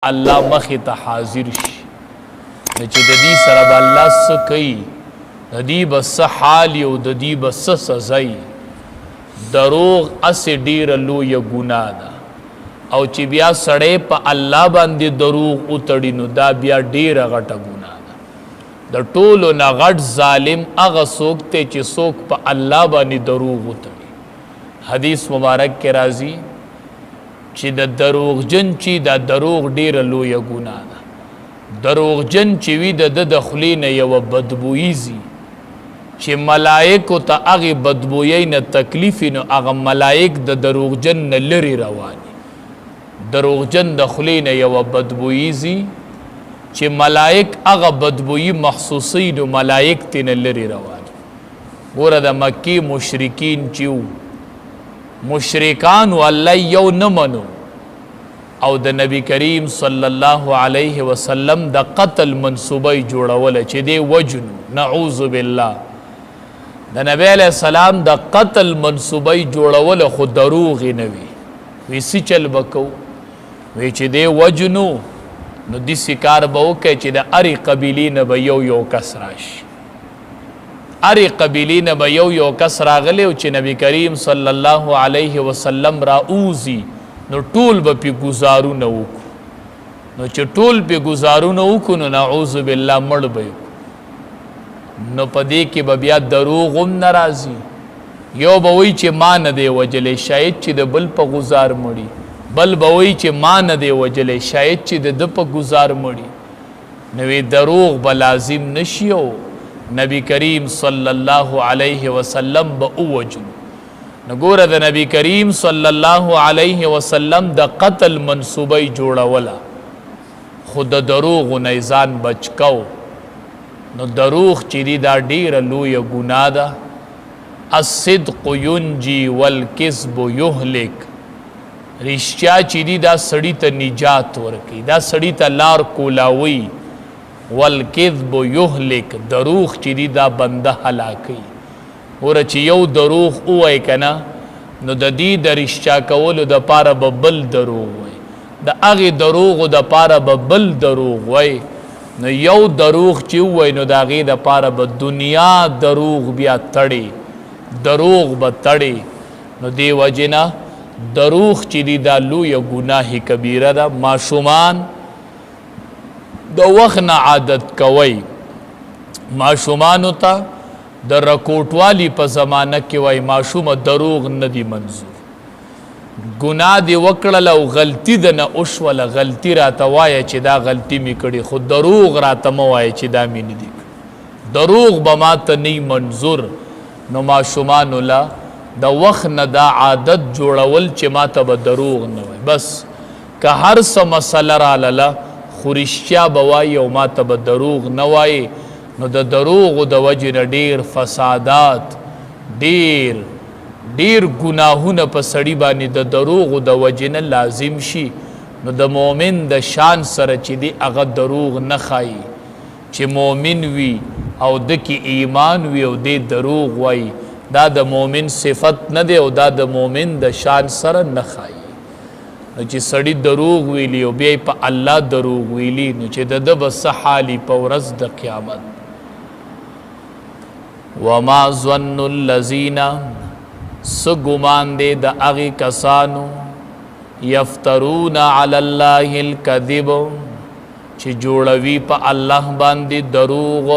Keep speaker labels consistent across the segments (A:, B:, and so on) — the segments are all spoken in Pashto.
A: الله مخې ته حاضر شي نو چې د دې سره به الله څه کوي، د دې به څه حال او د دې به څه سزا وي. دروغ اسې ډېره لویه ګناه ده او چې بیا سړی په الله باندې دروغ وتړي نو دا بیا ډېره غټه ګناه ده. د ټولو نه غټ ظالم هغه څوک دی چې څوک په الله باندې دروغ وتړي. حدیث مبارک کې راځي چې د دروغجن چې دا دروغ ډېره لویه ګناه ده. دروغجن چې وي د خولې نه یوه بدبویي ځي چې ملایکو ته هغې بدبویۍ نه تکلیف وي نو هغه ملایک د دروغجن نه لرې رواني. دروغجن د خولې نه یوه بدبویي ځي چې ملایک هغه بدبویي محسوسوي نو ملایک ترې نه لرې رواني. ګوره د مکې مشرکین چې وو، مشرکانو الله یو نه منو او د نبی کریم صلی الله علیه وسلم د قتل منصوبه جوړوله چې دی وجنو، نعوذ بالله. د نبی علیه السلام د قتل منصوبه جوړوله خو دروغ نه وي. وی څه چل به کوو؟ وی چې دی وجنو نو داسې کار به وکړئ چې د هرې قبیلې نه به یو کس راشي. هرې قبیلې نه به یو کس راغلی او چې نبی کریم صلی الله علیه وسلم راوځي نو ټول به پې ګزارونه وکړو. نو چې ټول پې ګزارونه وکړو نو نعوذ بالله مړ به یو. نو په دې کې به بیا دروغ هم نه راځي. یو به وایي چې ما نه دی وجلی، شاید چې د بل په ګزار مړي. بل به وایي چې ما نه دی وجلی، شاید چې د ده په ګزار مړي. نو دروغ به لازم نشي او نبی کریم صلی الله علیه وسلم به ووجنو. نو ګوره د نبی کریم صلی الله علیه وسلم د قتل منصوبه جوړوله خو د دروغو نه ځان بچ کو. نو دروغ چې دی دا ډیره لویه ګناه ده. الصدق ینجي والکذب یهلک. رښتیا چې دی دا سړي ته نجات ورکوي، دا سړي ته لار کولاوي. والکذب یهلک، دروغ چې دی دا بنده هلاکوي. ګوره چې یو دروغ ووایي که نه نو د دې د رښتیا کولو دپاره به بل دروغ وایي، د هغې دروغو دپاره به بل دروغ وایي. نو یو دروغ چې ووایي نو د هغې دپاره به دنیا دروغ بیا تړي، دروغ به تړي. نو دې وجې نه دروغ چې دی دا لویه ګناه کبیره ده. ماشومان د وخت نه عادت کوئ. ماشومانو ته د رکوټوالي په زمانه کې وای ماشومه دروغ نه دی منظور. ګناه دې وکړله او غلطي ده نه وشوله، غلطي راته وایه چې دا غلطي مې کړې، خو دروغ راته مه وایه چې دا مې نه دي کړي. دروغ به ماته نه منظور. نو ماشومانو له د وخت نه دا عادت جوړول چې ماته به دروغ نه وایي. بس که هر څه مسله راله خو رښتیا به وایي او ماته به دروغ نه وایي. نو د دروغو د وجې نه ډېر فسادات، ډېر ګناهونه په سړي باندې د دروغو د وجې نه لازم شي. نو د مؤمن د شان سره چې دی هغه دروغ نه ښایي. چې مؤمن وي او د کې ایمان وي او دی دروغ وایي، دا د مؤمن صفت نه دی او دا د مؤمن د شان سره نه ښایي. نو چې سړي دروغ ویلي او بیا په الله دروغ ویلي نو چې د ده به څه حالي په ورځ د قیامت. وما ظن الذین، څه ګمان دی د هغې کسانو یفترون علی الله الکذب چې جوړوي په الله باندې دروغ،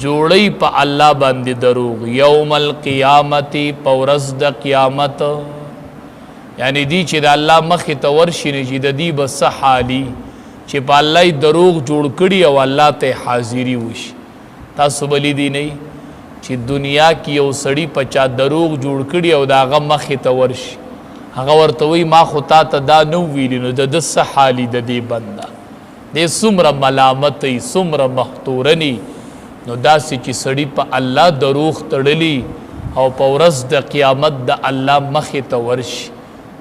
A: جوړی په الله باندې دروغ. یوم القیامت، په ورځ د قیامت. یعنی دی چې د الله مخې ته ورشي نو چې د دې به څه حالي چې په الله یې دروغ جوړ کړي او الله ته حاضري وشي. تاسو به لیدي نه چې دنیا کې یو سړي په چا دروغ جوړ کړي او د هغه مخې ته ورشي، هغه ورته وایي ما خو تا ته دا نه ویلي. نو د ده څه حالي د دې بنده، دې څومره ملامتوي، څومره محتورني. نو داسې چې سړي په الله دروغ تړلي او په ورځ د قیامت د الله مخې ته ورشي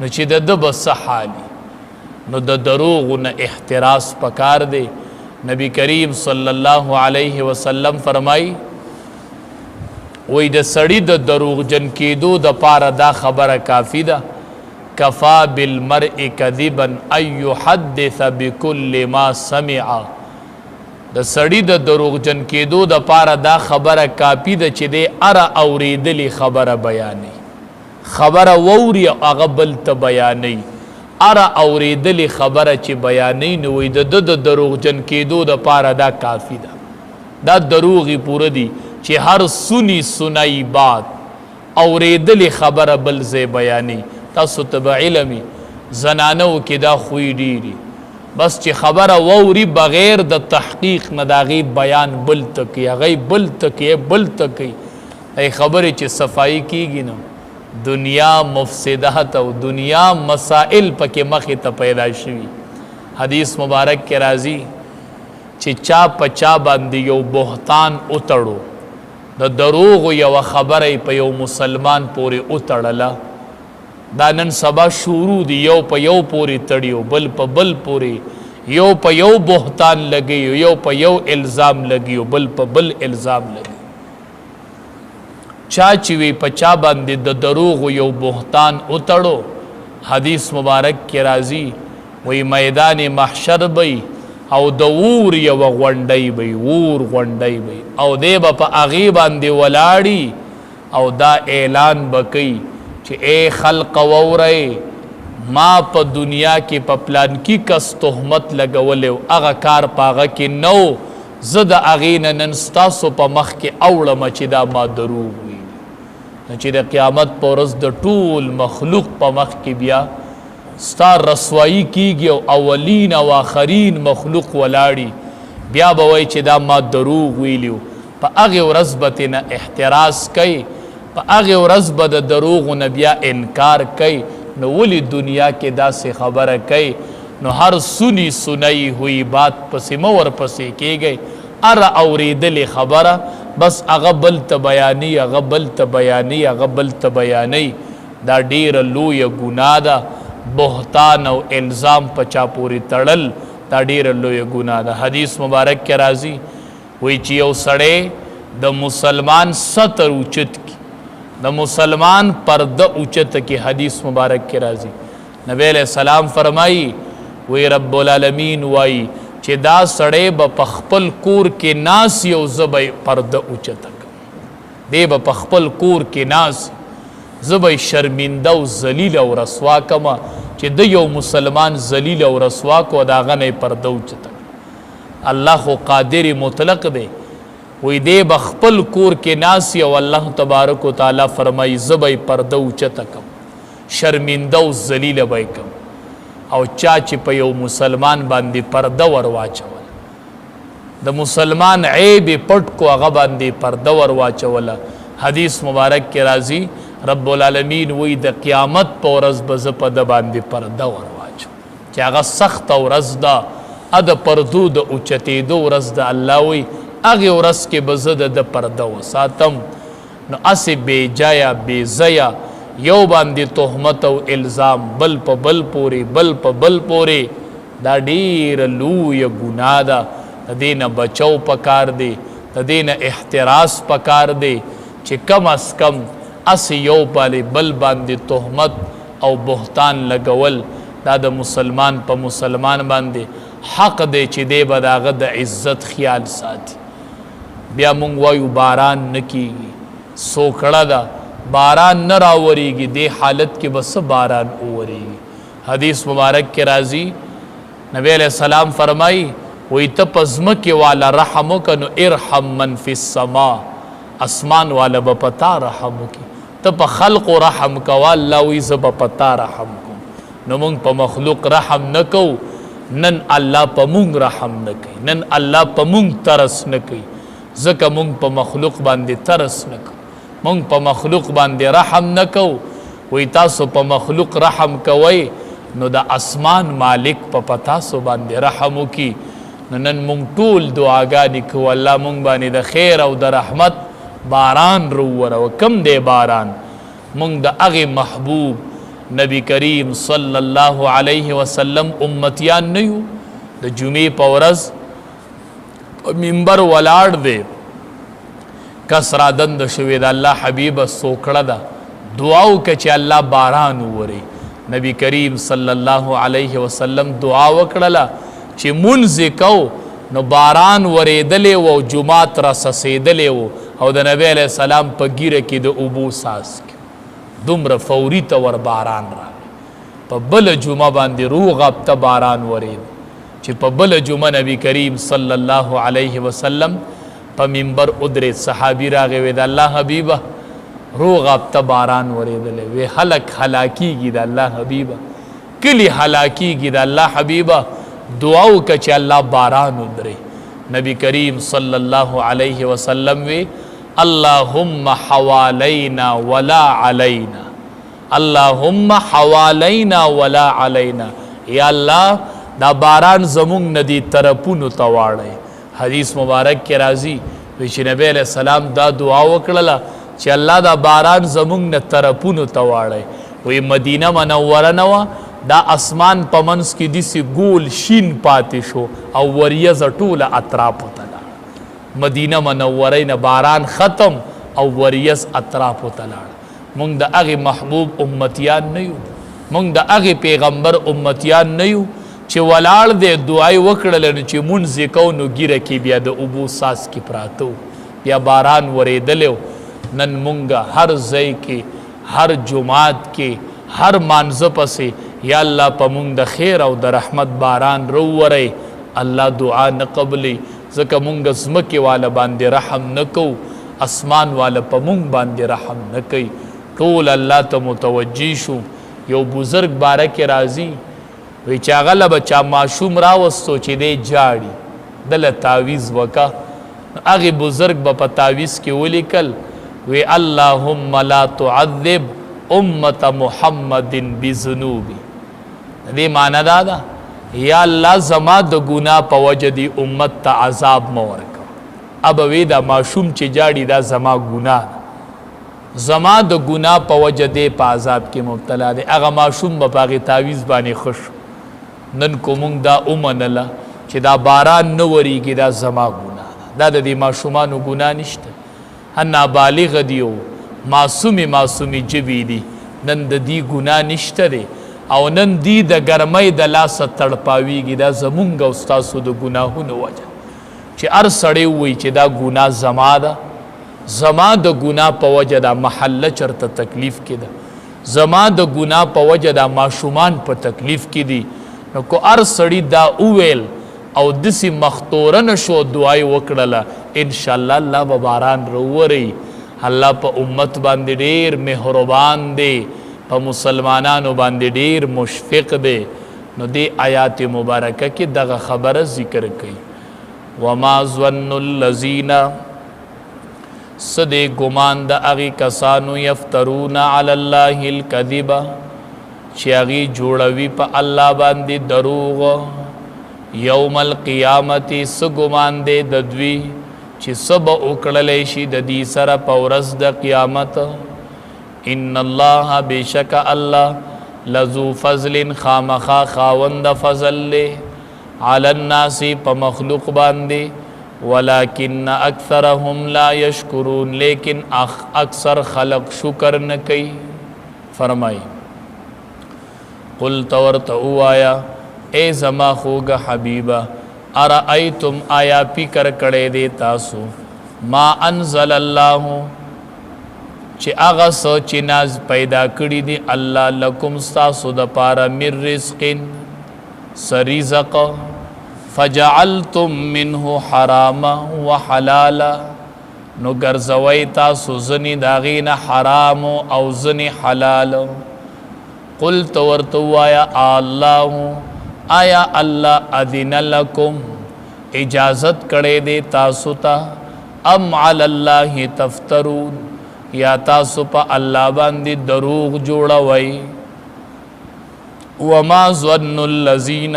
A: نو چې د ده به څه حالي. نو د دروغو نه احتراز پکار دی. نبی کریم صلی الله علیه وسلم فرمایي وی د سړي د دروغجن کېدو دپاره دا خبره کافي ده कफ़ा बिलमर्इ कज़िबन अन युहद्दिस बिकुल्लि मा समिअ। द सड़ी द दरोगजन केदो द पारा दा खबरा कापी द चे दे अरा औरेदली खबरा बयानी, खबरा वौरी आगा बल त बयानी, अरा औरेदली खबरा चे बयानी नोई द दरोगजन केदो द पारा दा काफी दा दरोगी पूरा दी चे हर सुनी सुनाई बात औरेदली खबरा बल से बयानी। तासु तब इलमी जनानो के दा खुई डीरी बस चे खबरा वौरी बगैर द तहकीक न दागी बयान बल तकी अगई बल तकी बल तकी ए खबर चे सफाई कीगी न दुनिया मुफसिदत और दुनिया मसाइल पके मखे त पैदा शुई। हदीस मुबारक के राजी चे चा पचा बांदियो बोहतान उतड़ो द दरोग यव खबर पे यो मुसलमान पूरे उतड़ला दानन सबा शुरू दी यो प यो पूरी तड़ियो बल प बल पूरी यो प यो बोहतान लगे यो प यो इल्ज़ाम लगियो बल प बल इल्ज़ाम लगे चाचीवी पचा बांदी द दरोग यो बोहतान उतड़ो। हदीस मुबारक के राजी वही मैदान महशर बई औ दऊर यव वंडई बई ऊर वंडई बई औ दे बप आगी बांदी वलाड़ी औ दा ऐलान बकई चे ए खल्क वौरे माँ प दुनिया के पपलान की कस तोहमत लगवले अगा कार पागा के नौ जद आगीन नंस्तासो प मख के औड़ मचिदा मा दरूग हुई नची द क़यामत पोरस द टूल मखलूक प मख के बिया स्ता रसवाई की गयो अवलीन व आखरीन मखलूक वलाड़ी बिया बवई चिदा मा दरूग हुई लियो प अगे रज़बत न एहतराज कई प अगे रज़बत दरूग नबिया इनकार कई न वली दुनिया के दा से खबर कई न हर सुनी सुनाई हुई बात पसे मवर पसे के गए अर औरेदल खबर बस अगबल त बयानी अगबल त बयानी अगबल त बयानी दा डेर लोय गुनादा बोहतान और इल्ज़ाम पचा पूरी तड़ल दा डेर लोय गुनादा। हदीस मुबारक के राजी वही चियो सड़े द मुसलमान सतर उचित की द मुसलमान पर्द उचित की हदीस मुबारक के राजी नबी अलैहि सलाम फरमाई वही रब्बुल आलमीन वाई चेदा सड़े ब पखपल कूर के नास यो ज़बई पर्द उचित दे ब पखपल कूर के नास ज़बई शर्मिंदा व जलील और रसवा कमा चे द यो मुसलमान जलील और रसवा को अदागन पर्द उचित अल्लाह को कादिर मुतलक दे वही दे बखपल कूर के नासी और अल्लाह तबारक व तआला फरमाई ज़बई पर्द उचित कम शर्मिंदा व जलील बैकम और चाची पयो मुसलमान बांदी पर्दा वरवा चवल द मुसलमान ऐब पट को अगा बांदी पर्दा वरवा चवला। हदीस मुबारक के राजी रब्बुल आलमीन वही द क़यामत पोरस बज पद बांदी पर्दा वरवा चो क्या अगा सख्त और रज़दा अद पर्दू द उचते दो रज़दा अल्लाह वही आगे रस के बजद द पर्दा वसातम न असे बेजाया बेजया यो बांदी तोहमत और इल्ज़ाम बल प बल पोरे बल प बल पोरे दा डेर लूय गुनादा तदेन बचाव पकार दे तदेन एहतरास पकार दे चे कम अस कम अस यो पाले बल बांदी तोहमत और बोहतान लगवल दादा मुसलमान प मुसलमान बांदे हक दे चे दे बदागद इज्जत ख्याल साथी बिया मुंग वायु बारान न कीगी सोकड़ा दा बारान न रावरीगी दे हालत के बस बारान ओवरेगी। हदीस मुबारक के राजी नबी अलैहि सलाम फरमाई वही तपज़म के वाला रहमो का नो इरहम मन फिस समा आसमान वाला बपता रहमो की तप खल्क़ रहम का वाला वही ज़ब पता रहम को न मुंग प मखलूक रहम न को नन अल्लाह प मुंग रहम न कई नन अल्लाह प मुंग तरस न कई ज़का मुंग प मखलूक बांदे तरस न को मुंग प मखलूक बांदे रहम न को वही तासो प मखलूक रहम कवई नो द आसमान मालिक प पतासो बांदे रहमो की नन मुंग टूल दुआगानी को अल्लाह मुंग बानी द खैर और द रहमत बारान रुवर व कम दे बारान मुंग द अगे महबूब नबी करीम सल्लल्लाहु अलैहि वसल्लम उम्मतियान नहीं हो द जुमे पौरस मिंबर वलाड़ दे कसरा दंद शुवेद अल्लाह हबीब सोकड़ा दा दुआओ के चे अल्लाह बारान उवरे نبی کریم صلی الله علیه وسلم دعا وکړله چې مونځ کو نو باران ورېدلې و او جومات را سسېدلې و او د نبی علیه السلام په ګیره کې د اوبو څاڅکي دومره فوري تور باران راغی په بله جمعه باندې روغ هفته باران ورېد چې په بله جمعه نبی کریم صلی الله علیه وسلم په منبر ادرېد صحابي راغی وی د الله حبیبه روغ هفته باران ورېدلی وی خلک هلاکیږي د الله حبیبه کلي هلاکیږي د الله حبیبه دعا وکړه چې الله باران ودرې نبی کریم صلی الله علیه وسلم وی اللهم حوالینا ولا علینا اللهم حوالینا ولا علینا یا الله دا باران زمونږ نه دي طرفونو ته واړئ حدیث مبارک کې راځي وی چې نبی علیہ السلام دا دعا وکړله چې الله دا باران زمونږ نه طرفونو ته واړئ وی مدینه منوره نه وه دا اسمان په منځ کې داسې ګول شین پاتې شو او وریځه ټوله اطرافو ته لاړه مدینه منورې نه باران ختم او وریځ اطرافو ته لاړه مونږ د هغې محبوب امتیان نه یو مونږ د هغې پیغمبر امتیان نه یو چې ولاړ دی دعای وکړله نو چې مونځ یې کو نو ګیره کې بیا د اوبو څاڅکي پراته بیا باران ورېدلی نن مونږ هر ځای کې هر جماعت کې هر مانځه پسې یا الله په مونږ د خیر او د رحمت باران روورئ الله دعا نه قبلي ځکه مونږ ځمکې والا باندې رحم نه کوو اسمان والا په مونږ باندې رحم نه کوي ټول الله ته متوجه شو یو بزرګ باره کې راځي وی چې هغه له به چا ماشوم راوستو چې دی جاړي دله تعویز وکه هغې بزرګ به په تعویز کې ولیکل وی اللهم لا تعذب امت محمد بذنوبی دې معنی دا ده یا الله زما د ګناه په وجه دی امت ته عذاب مه ورکوه اب وی دا ماشوم چې جاړي دا زما ګناه ده زما د ګناه په وجه دی په عذاب کې مبتلا دی هغه ماشوم به په هغې تعویز باندې خوش نن کو مونږ دا ومنله چې دا باران نه وریږي دا زما ګناه ده دا د دې ماشومانو ګناه نشته هر نابالغه دي او معصومې ژبې دي نن د دې ګناه نشته دی او نن دی د ګرمۍ د لاسه تړپاویږي دا زمونږ او ستاسو د ګناهونو وجه چې هر سړی ووایي چې دا ګناه زما ده زما د ګناه په وجه دا محله چرته تکلیف کې ده زما د ګناه په وجه دا ماشومان په تکلیف کې دي نو کو هر سړی دا وویل او داسې مختوره نه شو دعای وکړله انشاءالله الله به باران روورئ الله په امت باندې ډېر مهربان دی په مسلمانانو باندې ډېر مشفق دی نو دې آیات مبارکه کې دغه خبره ذکر کوي وما ظن الذین صدې ګمان د هغې کسانو یفترون علی الله الکذب چې هغې جوړوي په الله باندې دروغ یوم القیامت څه ګمان دی د دوی چې څه به وکړلی شي د دې سره په ورځ د قیامت ان الله بېشک الله لذو فضل خامخا خاوند فضل دی علی الناس په مخلوق باندې ولکن اکثرهم لا یشکرون لیکن اکثر خلق شکر نه کوي فرمائی قل تورت اوایا اے زما خوگا حبیبا ارائیتم آیا فکر کړی دی تاسو ما انزل الله چې هغه څه چې ناز پیدا کړي دي الله لکم ستاسو د پاره من رزق رزق فجعلتم منه حراما وحلالا نو ګرځوئ تاسو ځنې د هغې نه حرام او ځنې حلال قلت ورته ووایه الله آیا الله اذن لکم اجازت کړی دی تاسو ته ام علی الله تفترون یا تاسو په الله باندې دروغ جوړوئ وما ظن الذین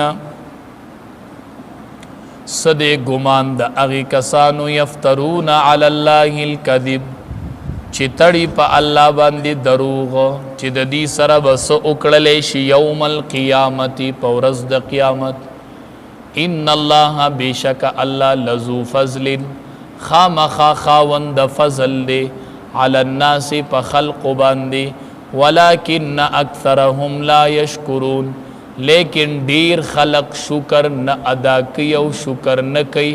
A: صدې ګمان د هغې کسانو یفترون علی الله الکذب چې تړي په الله باندې دروغ چې د دې سره به څه وکړلی شي یوم القیامت په ورځ د قیامت ان الله بېشک الله لذو فضل خامخا خاوند فضل دی علی الناس په خلقو باندې वलाकिन्न अक्सरहुम ला यशकुरून, लेकिन ढेर खलक शुक्र न अदा कई और शुक्र न कई।